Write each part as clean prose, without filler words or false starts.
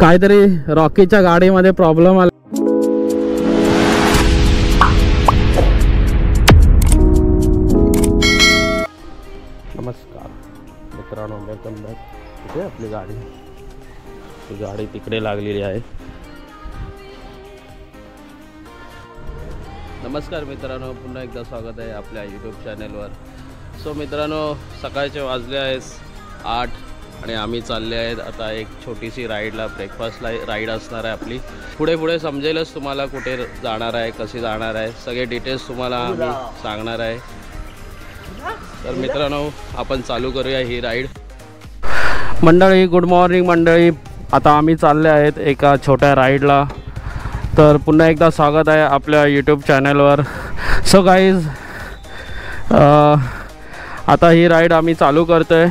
काहीतरी रॉकीच्या गाडीमध्ये प्रॉब्लेम आला। नमस्कार मित्रांनो, वेलकम बॅक। कुठे आपली गाडी? ती गाडी तिकडे लागलेली आहे। नमस्कार मित्रांनो, पुन्हा एकदा स्वागत आहे आपल्या यूट्यूब चॅनलवर। सो मित्रांनो, सकाळचे वाजले आहेत 8 आणि आम्ही चालले आहेत आता एक छोटीशी राईडला। ब्रेकफास्टला राईड असणार आहे आपली। पुढे समजेलच तुम्हाला कुठे जाणार आहे, कशी जाणार आहे, सगळे डिटेल्स तुम्हाला आम्ही सांगणार आहे। तर मित्रांनो, आपण चालू करूया ही राईड। मंडळी, गुड मॉर्निंग मंडळी। आता आम्ही चालले आहेत एका छोट्या राईडला। तर पुन्हा एकदा स्वागत आहे आपल्या यूट्यूब चॅनलवर। सो गाईज, आता ही राईड आम्ही चालू करतोय।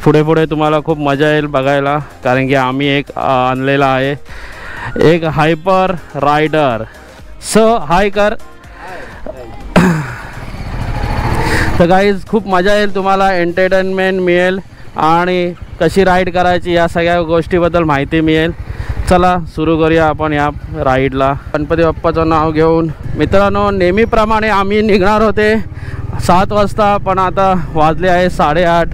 पुढे तुम्हाला खूप मजा येईल बघायला, कारण की आम्ही एक आणलेला आहे, एक हायपर रायडर। सो हाय कर। तर गाईज, खूप मजा येईल तुम्हाला, एंटरटेनमेंट मिळेल आणि कशी राईड करायची या सगळ्या गोष्टीबद्दल माहिती मिळेल। चला सुरू करूया आपण या राईडला। गणपती बाप्पाचं नाव घेऊन। मित्रांनो, नेहमीप्रमाणे आम्ही निघणार होते 7 वाजता, पण आता वाजले आहे 8:30।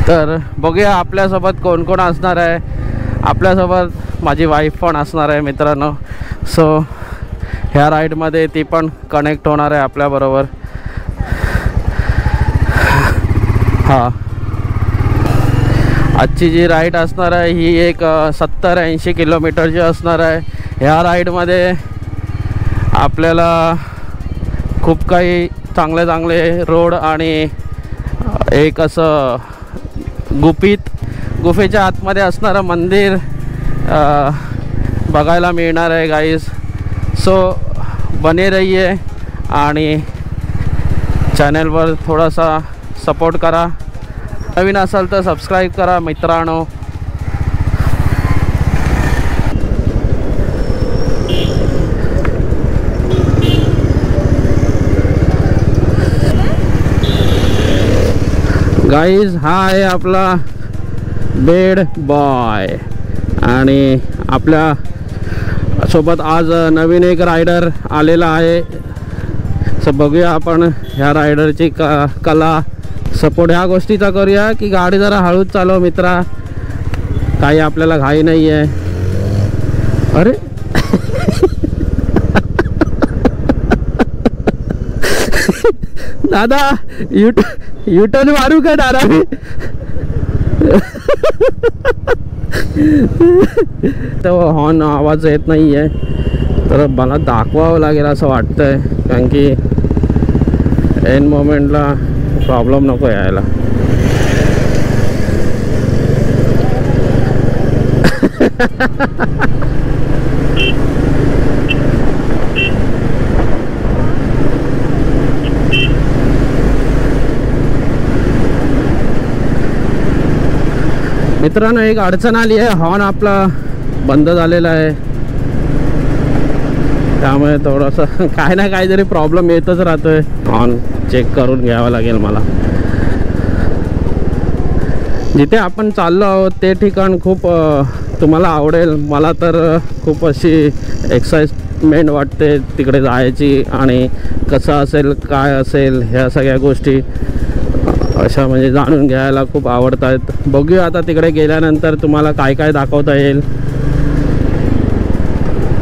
तर बघूया आपल्यासोबत कोण कोण असणार आहे। आपल्यासोबत माझी वाईफ पण असणार आहे मित्रांनो। सो ह्या राईडमध्ये ती पण कनेक्ट होणार आहे आपल्याबरोबर। हां, आजची जी राईड असणार आहे ही एक 70-80 किलोमीटरची असणार आहे। ह्या राईडमध्ये आपल्याला खूप काही चांगले रोड आणि एक असं गुफेच्या आतमध्ये असणारं मंदिर बघायला मिळणार आहे गाईस। सो बने रहिए आणि चॅनलवर थोडासा सपोर्ट करा। नवीन असाल तर सबस्क्राईब करा मित्रांनो। गाईज, हा आहे आपला बेड बॉय आणि आपल्या सोबत आज नवीन एक रायडर आलेला आहे। सो बघूया आपण ह्या रायडरची कला, सपोर्ट ह्या गोष्टीचा करूया की गाडी जरा हळूच चालव मित्रा, काही आपल्याला घाई नाही आहे। अरे दादा, युटर्न मारू का दादा मी? तो हॉर्न आवाज येत नाही आहे, तर मला दाखवावं लागेल असं वाटतंय, कारण की एन मोमेंटला प्रॉब्लेम नको यायला। मित्रांनो, एक अडचण आली आहे, हॉर्न आपला बंद झालेला आहे, त्यामुळे थोडंसं काही ना काहीतरी प्रॉब्लेम येतच राहतोय। हॉर्न चेक करून घ्यावं लागेल मला। जिथे आपण चाललो आहोत ते ठिकाण खूप तुम्हाला आवडेल। मला तर खूप अशी एक्साइटमेंट वाटते तिकडे जायची, आणि कसं असेल काय असेल ह्या सगळ्या गोष्टी अशा म्हणजे जाणून घ्यायला खूप आवडतात। बघूया आता तिकडे गेल्यानंतर तुम्हाला काय काय दाखवता येईल।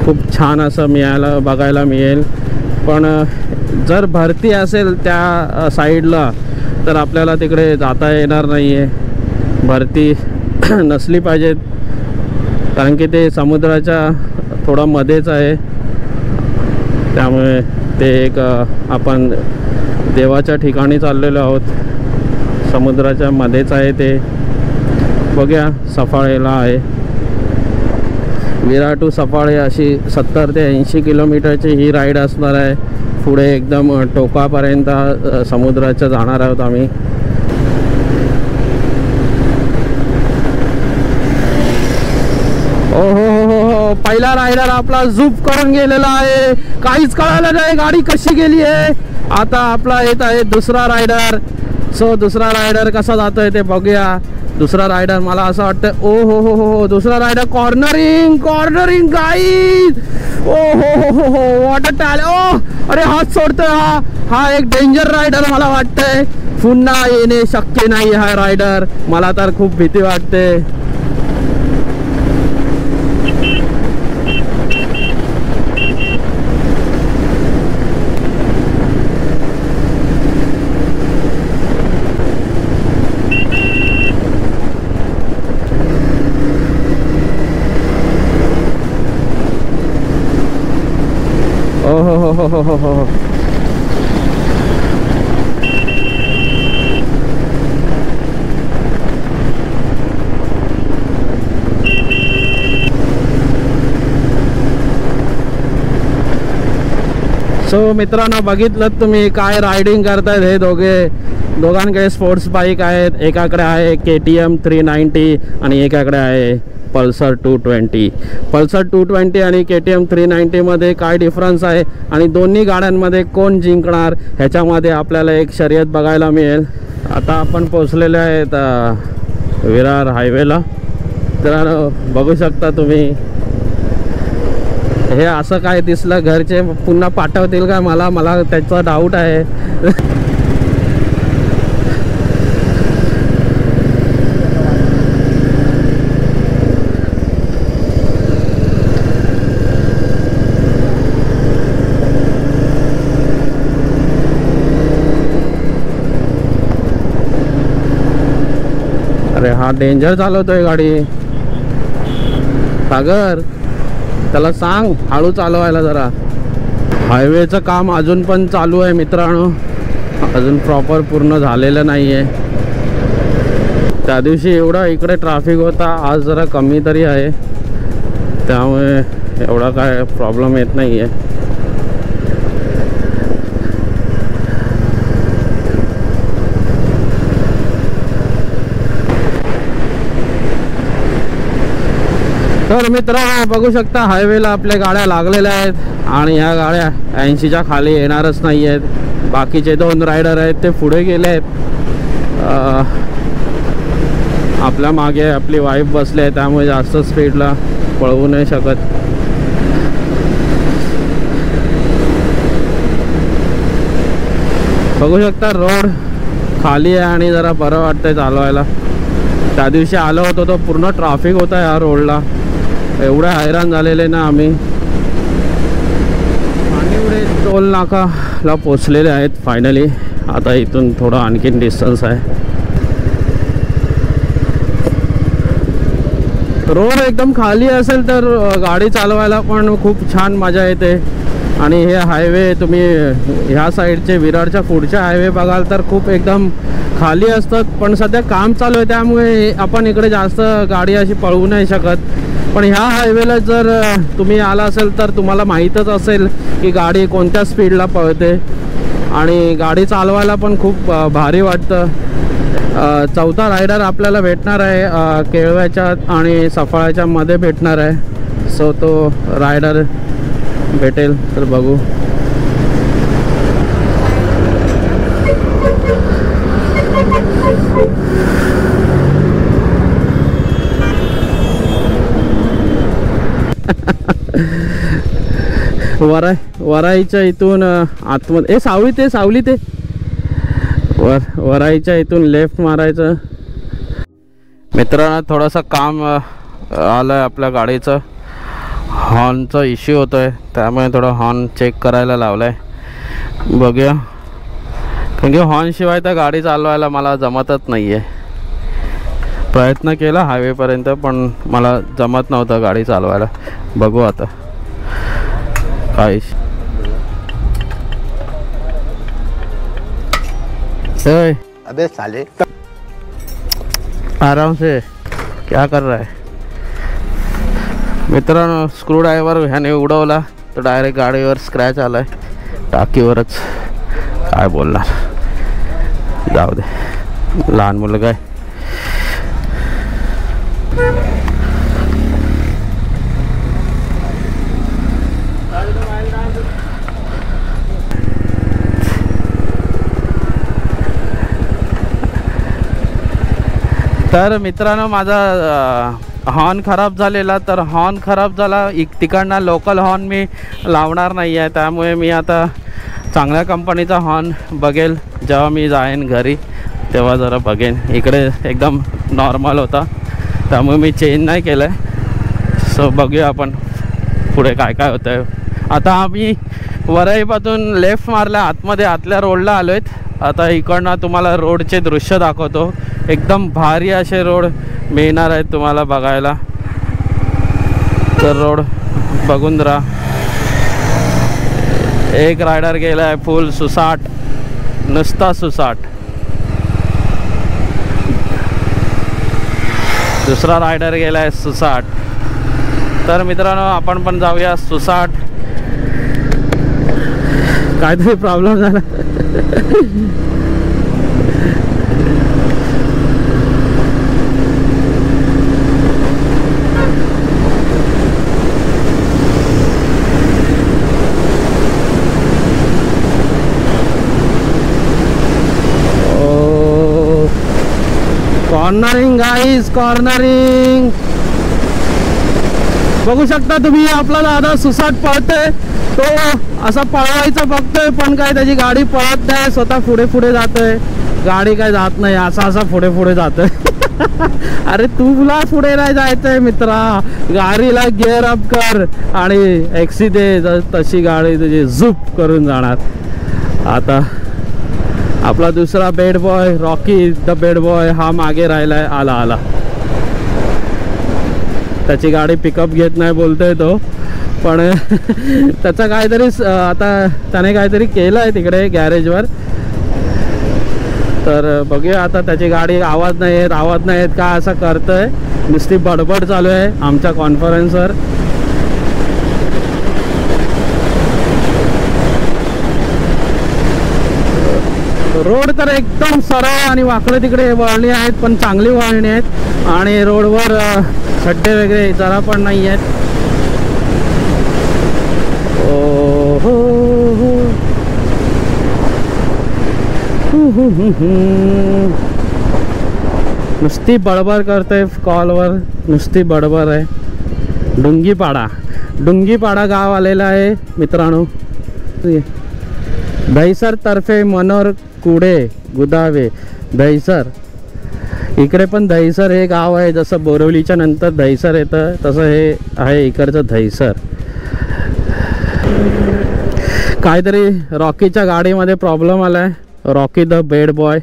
खूप छान असं बघायला मिळेल, पण जर भरती असेल त्या साईडला तर आपल्याला तिकडे जाता येणार नाही आहे। भरती नसली पाहिजे, कारण की ते समुद्राच्या थोडा मध्येच आहे, त्यामुळे ते एक आपण देवाच्या ठिकाणी चाललेलो आहोत, समुद्राच्या मध्येच आहे ते। बघूया, सफाळेला आहे, विरार टू सफाळे अशी 70 ते 80 किलोमीटरची ही राईड असणार आहे। पुढे एकदम टोकापर्यंत समुद्राच्या जाणार आहोत आम्ही। हो, पहिला रायडर आपला झूप करून गेलेला आहे, काहीच कळालं नाही गाडी कशी गेली आहे। आता आपला येत आहे दुसरा रायडर। सो दुसरा रायडर कसा जातोय ते बघूया। दुसरा रायडर मला असं वाटतं ओ हो दुसरा रायडर कॉर्नरिंग गाईज ओ हो व्हॉट अ टॅलेंट ओ अरे हात सोडतोय हा एक डेंजर रायडर मला वाटतंय पुन्हा येणे शक्य नाही हा रायडर मला तर खूप भीती वाटते हो सो मित्रांनो बघितलं तुम्ही काय रायडिंग करतायत हे दोघांकडे स्पोर्ट्स बाईक आहेत एकाकडे आहे KTM 390 आणि एकाकडे आहे पल्सर 220 पल्सर 220 आणि KTM 390 मध्ये काय डिफरन्स आहे आणि दोन्ही गाड्यांमध्ये कोण जिंकणार ह्याच्यामध्ये आपल्याला एक शर्यत बघायला मिळेल आता आपण पोहोचलेले आहेत विरार हायवेला तर बघू शकता तुम्ही हे असं काय दिसलं घरचे पुन्हा पाठवतील का मला त्याचा डाऊट आहे अरे हा डेंजर चालवतोय गाडी सागर त्याला सांग हळू चालवायला जरा हायवेचं काम अजून पण चालू आहे मित्रांनो अजून प्रॉपर पूर्ण झालेलं नाही आहे त्या दिवशी एवढा इकडे ट्रॅफिक होता आज जरा कमी तरी आहे त्यामुळे एवढा काय प्रॉब्लेम येत नाही आहे तर मित्रांनो बघू शकता हायवेला आपल्या गाड्या लागलेल्या आहेत आणि ह्या गाड्या 80च्या खाली येणारच नाही आहेत बाकीचे दोन रायडर आहेत ते पुढे गेले आहेत आपल्या मागे आपली वाईफ बसली आहे त्यामुळे जास्त स्पीडला पळवू नाही शकत बघू शकता रोड खाली आहे आणि जरा बरं वाटतंय चालवायला त्या दिवशी आलो होतो तो पूर्ण ट्रॅफिक होता या रोडला एवढे हैराण झालेले ना आम्ही एवढे टोल नाकाला पोचलेले आहेत फायनली आता इथून थोडं आणखीन डिस्टन्स आहे रोड एकदम खाली असेल तर गाडी चालवायला पण खूप छान मजा येते आणि हे हायवे तुम्ही ह्या साईडचे विरारच्या पुढच्या हायवे बघाल तर खूप एकदम खाली असतात पण सध्या काम चालू आहे त्यामुळे आपण इकडे जास्त गाडी अशी पळवू नाही शकत पण ह्या हायवेला जर तुम्ही आला असेल तर तुम्हाला माहीतच असेल की गाडी कोणत्या स्पीडला पळते आणि गाडी चालवायला पण खूप भारी वाटतं चौथा रायडर आपल्याला भेटणार आहे केळव्याच्या आणि सफाळ्याच्या मध्ये भेटणार आहे सो तो रायडर भेटेल तर बघू वराईच्या इथून आतमध्ये सावली ते वराईच्या इथून लेफ्ट मारायचं मित्रांनो थोडंसं काम आलं आहे आपल्या गाडीचं हॉर्नचा इश्यू होतो आहे त्यामुळे थोडं हॉर्न चेक करायला लावलं आहे बघूया कारण की हॉर्नशिवाय तर गाडी चालवायला मला जमतच नाही आहे प्रयत्न केला हायवेपर्यंत पण मला जमत नव्हतं गाडी चालवायला बघू आता काय अबे साले आराम से क्या कर रहा है मित्रांनो स्क्रू ड्रायव्हर ह्याने उडवला तर डायरेक्ट गाडीवर स्क्रॅच आलाय टाकीवरच काय बोलणार जाऊ दे लहान मुलगा आहे तर मित्रांनो माझा हॉर्न खराब झालेला, तर हॉर्न खराब झाला तिकडनं लोकल हॉर्न मी लावणार नाही आहे, त्यामुळे मी आता चांगल्या कंपनीचा हॉर्न बघेल जेव्हा मी जाईन घरी तेव्हा जरा बघेन. इकडे एकदम नॉर्मल होता त्यामुळे मी चेंज नाही केलं आहे. सो बघूया आपण पुढे काय काय होतं आहे. आता आम्ही वरईपासून लेफ्ट मारल्या आतमध्ये आतल्या रोडला आलो आहेत. आता इकडनं तुम्हाला रोडचे दृश्य दाखवतो. एकदम भारी असे रोड मिळणार आहेत तुम्हाला बघायला, तर रोड बघून राहा. एक रायडर गेला आहे फुल सुसाट, नुसता सुसाट. दुसरा रायडर गेला आहे सुसाट. तर मित्रांनो आपण पण जाऊया सुसाट. काहीतरी प्रॉब्लेम झाला. कॉर्नरिंग गाईज, कॉर्नरिंग बघू शकता तुम्ही. आपला दादा सुसाट पळतोय, तो असा पळवायचा बघतोय पण काय त्याची गाडी पळत नाही, स्वतः पुढे पुढे जातोय. गाडी काय जात नाही, असा पुढे पुढे जातोय. अरे तुला पुढे नाही जायचंय मित्रा, गाडीला गिअर अप कर आणि एक्सी दे, तशी गाडी तुझी झुप करून जाणार. आता आपला दुसरा bed boy Rocky the bed boy हा मागे राहिलाय. आला त्याची गाडी पिकअप घेत नाही बोलतोय तो, पण त्याचा काहीतरी आता त्याने काहीतरी केलं आहे तिकडे गॅरेजवर. तर बघूया आता त्याची गाडी आवाज नाही येत का असं करतोय. नुसती बडबड चालू आहे आमच्या कॉन्फरन्सवर. रोड तर एकदम सरळ आणि वाकडे तिकडे वळणी आहेत, पण चांगली वळणी आहेत आणि रोडवर खड्डे वगैरे जरा पण नाही आहेत. नुसती बडबड करते कॉलवर, नुसती बडबड आहे. डुंगीपाडा गाव आलेला आहे मित्रांनो. दहिसर तर्फे मनोर कुडे गुदावे दहिसर. इकडे पण दहिसर हे गाव आहे, जसं बोरिवलीच्या नंतर दहिसर येतं तसं हे आहे इकडचं दहिसर. काहीतरी रॉकीच्या गाडीमध्ये प्रॉब्लेम आलाय. Rocky the bed boy